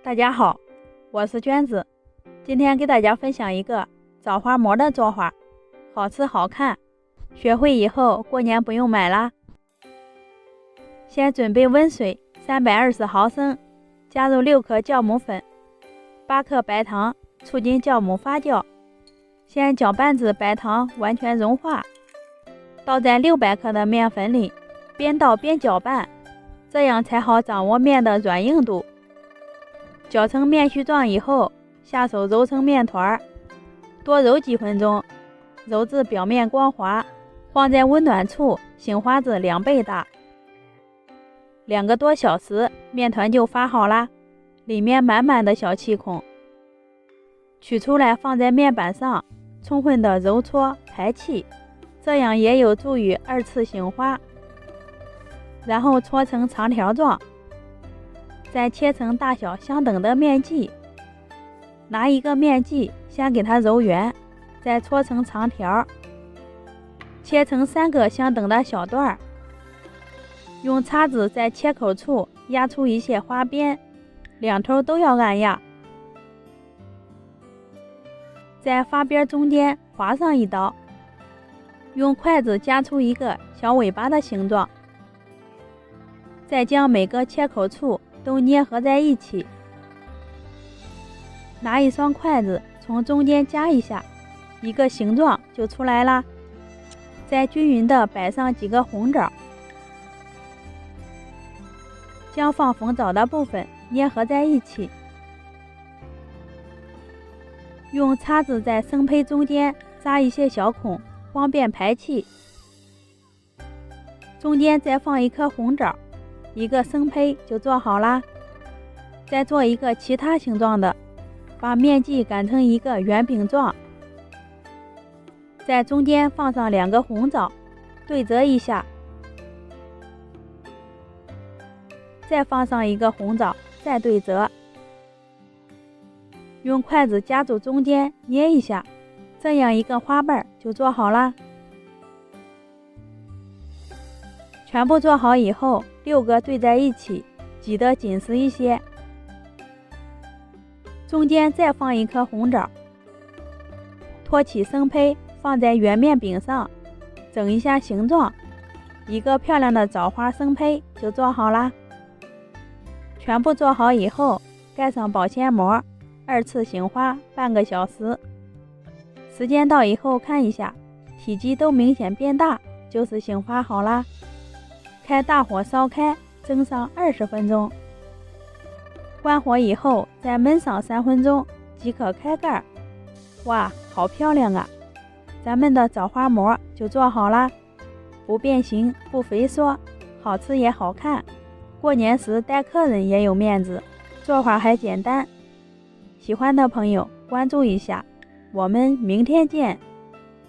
大家好，我是娟子，今天给大家分享一个枣花馍的做法，好吃好看，学会以后过年不用买啦。先准备温水320毫升，加入6克酵母粉、8克白糖，促进酵母发酵。先搅拌至白糖完全融化，倒在600克的面粉里，边倒边搅拌，这样才好掌握面的软硬度。搅成面絮状以后，下手揉成面团，多揉几分钟，揉至表面光滑，放在温暖处醒发至2倍大。2个多小时，面团就发好啦，里面满满的小气孔。取出来放在面板上，充分的揉搓排气，这样也有助于2次醒发。然后搓成长条状，再切成大小相等的面剂。拿一个面剂先给它揉圆，再搓成长条，切成3个相等的小段，用叉子在切口处压出一些花边，两头都要按压。在发边中间划上一刀，用筷子夹出一个小尾巴的形状，再将每个切口处都捏合在一起。拿一双筷子从中间夹一下，一个形状就出来啦。再均匀地摆上几个红枣，将放红枣的部分捏合在一起。用叉子在生胚中间扎一些小孔，方便排气。中间再放一颗红枣，一个生胚就做好啦。再做一个其他形状的，把面剂擀成一个圆饼状，在中间放上2个红枣，对折一下，再放上一个红枣，再对折，用筷子夹住中间捏一下，这样一个花瓣就做好啦。全部做好以后，6个对在一起，挤得紧实一些，中间再放一颗红枣，托起生胚放在圆面饼上，整一下形状，一个漂亮的枣花生胚就做好啦。全部做好以后，盖上保鲜膜，2次醒发半个小时。时间到以后看一下，体积都明显变大，就是醒发好啦。开大火烧开，蒸上20分钟。关火以后再焖上3分钟即可开盖。哇，好漂亮啊！咱们的枣花馍就做好啦，不变形不肥缩，好吃也好看，过年时带客人也有面子，做法还简单。喜欢的朋友关注一下，我们明天见。